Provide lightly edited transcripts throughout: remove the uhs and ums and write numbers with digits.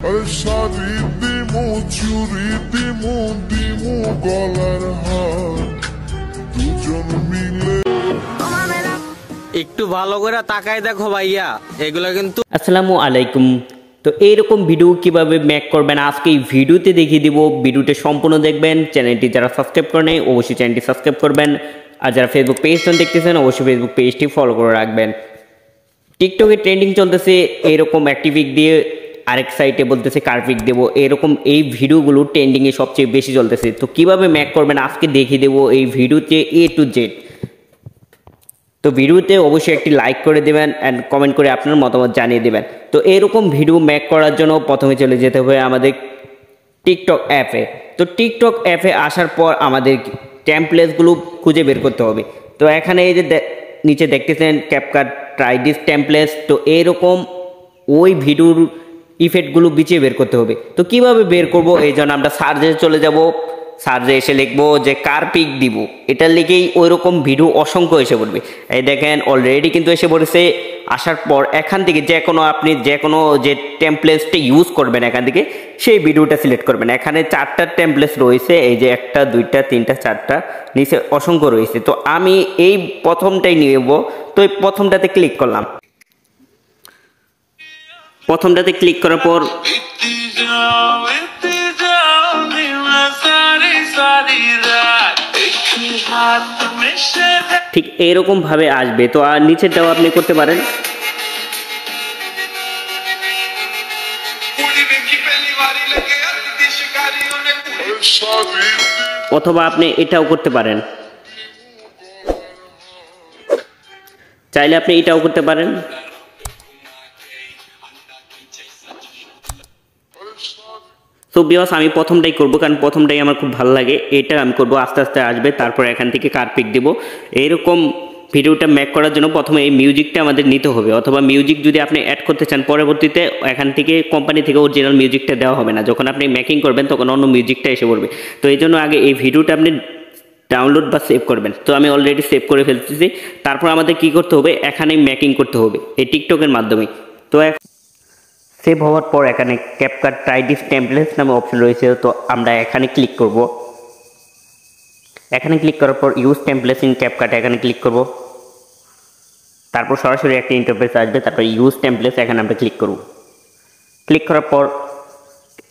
একটু ভালো করে তাকায় দেখো ভাইয়া, এগুলো কিন্তু। আসসালামু আলাইকুম। তো এইরকম ভিডিও কিভাবে মেক করবেন আজকে এই ভিডিওতে দেখিয়ে দিব। ভিডিওটি সম্পূর্ণ দেখবেন। চ্যানেলটি যারা সাবস্ক্রাইব করেন অবশ্যই চ্যানেলটি সাবস্ক্রাইব করবেন, আর যারা ফেসবুক পেজটা দেখতেছেন অবশ্যই ফেসবুক পেজটি ফলো করে রাখবেন। টিকটকে ট্রেন্ডিং চলতেছে এরকম অ্যাক্টিভিক দিয়ে, আরেক সাইটে বলতেছে কার্পিক দেবো, এরকম এই ভিডিওগুলো ট্রেন্ডিংয়ে সবচেয়ে বেশি চলতেছে। তো কিভাবে মেক করবেন আজকে দেখিয়ে দেবো এই ভিডিওতে A to Z। তো ভিডিওতে অবশ্যই একটি লাইক করে দেবেন অ্যান্ড কমেন্ট করে আপনার মতামত জানিয়ে দেবেন। তো এরকম ভিডিও মেক করার জন্য প্রথমে চলে যেতে হবে আমাদের টিকটক অ্যাপে। তো টিকটক অ্যাপে আসার পর আমাদের টেমপ্লেটসগুলো খুঁজে বের করতে হবে। তো এখানে এই যে নিচে দেখতেছেন ক্যাপকাট ট্রাই দিস টেমপ্লেটস। তো এরকম ওই ভিডিওর ইফেক্টগুলো বিছিয়ে বের করতে হবে। তো কিভাবে বের করব, এই জন্য আমরা সার্চে চলে যাব। সার্চে এসে লিখবো যে কার্পিক দিব, এটা লিখেই ওই রকম ভিডিও অসংখ্য এসে পড়বে। এই দেখেন অলরেডি কিন্তু এসে পড়েছে। আসার পর এখান থেকে আপনি যে কোনো যে টেমপ্লেটসটা ইউজ করবেন এখান থেকে সেই ভিডিওটা সিলেক্ট করবেন। এখানে 4টা টেমপ্লেটস রয়েছে, এই যে 1টা 2টা 3টা 4টা, নিচে অসংখ্য রয়েছে। তো আমি এই প্রথমটাই নেব। তো এই প্রথমটাতে ক্লিক করলাম। প্রথমটাতে ক্লিক করার পর ঠিক এরকম ভাবে আসবে। তো আর নিচেরটাও আপনি করতে পারেন, অথবা আপনি এটাও করতে পারেন, চাইলে আপনি এটাও করতে পারেন। সো ভিউয়ার্স আমি প্রথমটাই করব, কারণ প্রথমটাই আমার খুব ভালো লাগে। এটা আমি করব, আস্তে আস্তে আসবে। তারপর এখান থেকে কার্পিক দেব। এইরকম ভিডিওটা মেক করার জন্য প্রথমে এই মিউজিকটা আমাদের নিতে হবে, অথবা মিউজিক যদি আপনি অ্যাড করতে চান পরবর্তীতে এখান থেকে কোম্পানি থেকে অরিজিনাল মিউজিকটা দেওয়া হবে না। যখন আপনি মেকিং করবেন তখন অন্য মিউজিকটা এসে পড়বে। তো এই জন্য আগে এই ভিডিওটা আপনি ডাউনলোড বা সেভ করবেন। তো আমি অলরেডি সেভ করে ফেলতেছি। তারপর আমাদের কি করতে হবে, এখানে মেকিং করতে হবে এই টিকটকের মাধ্যমে। তো সেভ হওয়ার পর এখানে ক্যাপকাট ট্রাই দিস টেমপ্লেটস নামে অপশন রয়েছে। তো আমরা এখানে ক্লিক করব। এখানে ক্লিক করার পর ইউজ টেমপ্লেটস ইন ক্যাপকাট এখানে ক্লিক করব। তারপর সরাসরি একটা ইন্টারফেস আসবে। তারপর ইউজ টেমপ্লেটস এখানে আমরা ক্লিক করব। ক্লিক করার পর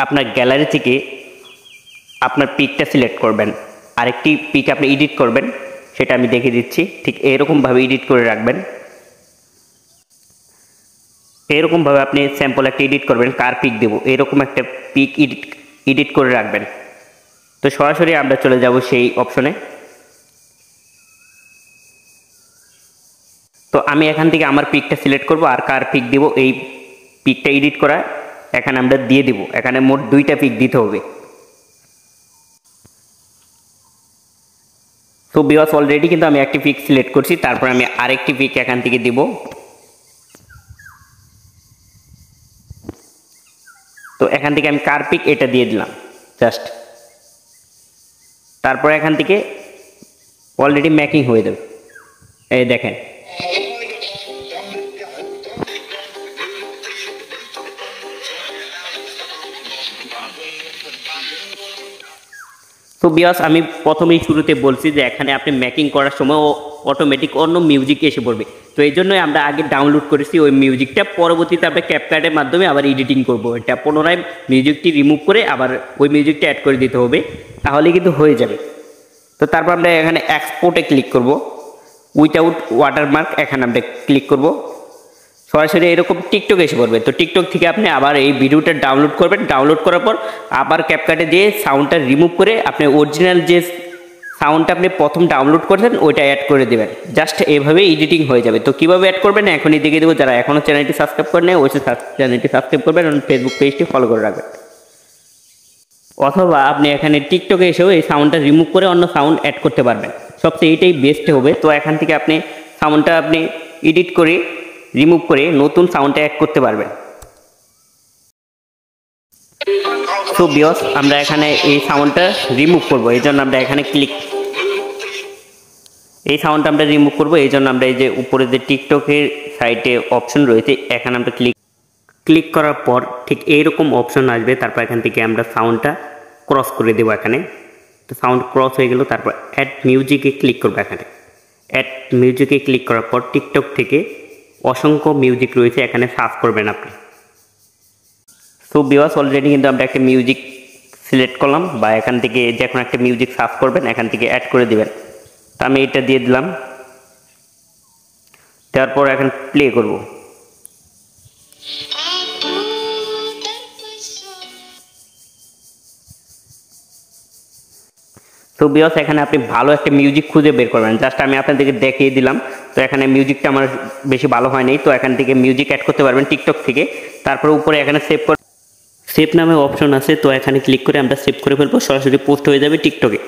আপনার গ্যালারি থেকে আপনার পিকটা সিলেক্ট করবেন। আরেকটি পিক আপনি এডিট করবেন, সেটা আমি দেখিয়ে দিচ্ছি। ঠিক এরকমভাবে এডিট করে রাখবেন। এরকমভাবে আপনি স্যাম্পল একটা এডিট করবেন, কার পিক দেবো এরকম একটা পিক এডিট করে রাখবেন। তো সরাসরি আমরা চলে যাব সেই অপশনে। তো আমি এখান থেকে আমার পিকটা সিলেক্ট করব আর কার পিক দেবো এই পিকটা এডিট করা এখানে আমরা দিয়ে দিব। এখানে মোট 2টা পিক দিতে হবে। তো ভিউয়ার্স অলরেডি কিন্তু আমি একটি পিক সিলেক্ট করছি। তারপর আমি আরেকটি পিক এখান থেকে দিব। তো এখান থেকে আমি কার্পিক এটা দিয়ে দিলাম জাস্ট। তারপর এখান থেকে অলরেডি মেকিং হয়ে যাবে। এই দেখেন তো ভিউয়ার্স আমি প্রথমেই শুরুতে বলছি যে এখানে আপনি মেকিং করার সময় অটোমেটিক অন্য মিউজিক এসে পড়বে। তো এই জন্যই আমরা আগে ডাউনলোড করেছি ওই মিউজিকটা। পরবর্তীতে আমরা ক্যাপকাটের মাধ্যমে আবার এডিটিং করব। এটা পুনরায় মিউজিকটি রিমুভ করে আবার ওই মিউজিকটা অ্যাড করে দিতে হবে, তাহলে কিন্তু হয়ে যাবে। তো তারপর আমরা এখানে এক্সপোর্টে ক্লিক করব। উইথাউট ওয়াটারমার্ক এখানে আমরা ক্লিক করব। সরাসরি এরকম টিকটক এসে পড়বে। তো টিকটক থেকে আপনি আবার এই ভিডিওটা ডাউনলোড করবেন। ডাউনলোড করার পর আবার ক্যাপকাটে দিয়ে সাউন্ডটা রিমুভ করে আপনি অরিজিনাল যে সাউন্ডটা আপনি প্রথম ডাউনলোড করেছেন ওইটা অ্যাড করে দেবেন। জাস্ট এভাবে এডিটিং হয়ে যাবে। তো কীভাবে অ্যাড করবেন এখনই দেখিয়ে দেবো। যারা এখনও চ্যানেলটি সাবস্ক্রাইব করে নেয় অবশ্যই চ্যানেলটি সাবস্ক্রাইব করবেন এবং ফেসবুক পেজটি ফলো করে রাখবেন। অথবা আপনি এখানে টিকটকে এসেও এই সাউন্ডটা রিমুভ করে অন্য সাউন্ড অ্যাড করতে পারবেন। সবচেয়ে এটাই বেস্ট হবে। তো এখান থেকে আপনি সাউন্ডটা আপনি এডিট করে রিমুভ করে নতুন সাউন্ডটা অ্যাড করতে পারবেন। সো ভিউয়ার্স আমরা এখানে এই সাউন্ডটা রিমুভ করব, এই জন্য আমরা এখানে এই সাউন্ডটা আমরা রিমুভ করব। এই জন্য আমরা এই যে উপরে যে টিকটকের সাইটে অপশন রয়েছে এখানে আমরা ক্লিক ক্লিক করার পর ঠিক এইরকম অপশন আসবে, তারপর এখান থেকে আমরা সাউন্ডটা ক্রস করে দেবো এখানে। তো সাউন্ড ক্রস হয়ে গেল, তারপর অ্যাড মিউজিকে ক্লিক করবো এখানে। অ্যাড মিউজিকে ক্লিক করার পর টিকটক থেকে অসংখ্য মিউজিক রয়েছে, এখানে সার্চ করবেন আপনি। সো ভিউয়ার্স অলরেডি কিন্তু আমরা একটা মিউজিক সিলেক্ট করলাম, বা এখান থেকে যে কোনো একটা মিউজিক সার্চ করবেন, এখান থেকে অ্যাড করে দিবেন। তো আমি এটা দিয়ে দিলাম, তারপর এখন প্লে করব। তো ভিউয়ার্স এখানে আপনি ভালো একটা মিউজিক খুঁজে বের করবেন, জাস্ট আমি আপনাদেরকে দেখিয়ে দিলাম। তো এখানে মিউজিকটা আমার বেশি ভালো হয়নি, তো এখান থেকে মিউজিক অ্যাড করতে পারবেন টিকটক থেকে। তারপর উপরে এখানে সেভ নামে অপশন আছে, তো এখানে ক্লিক করে আমরা সেভ করে ফেলবো, সরাসরি পোস্ট হয়ে যাবে টিকটকে।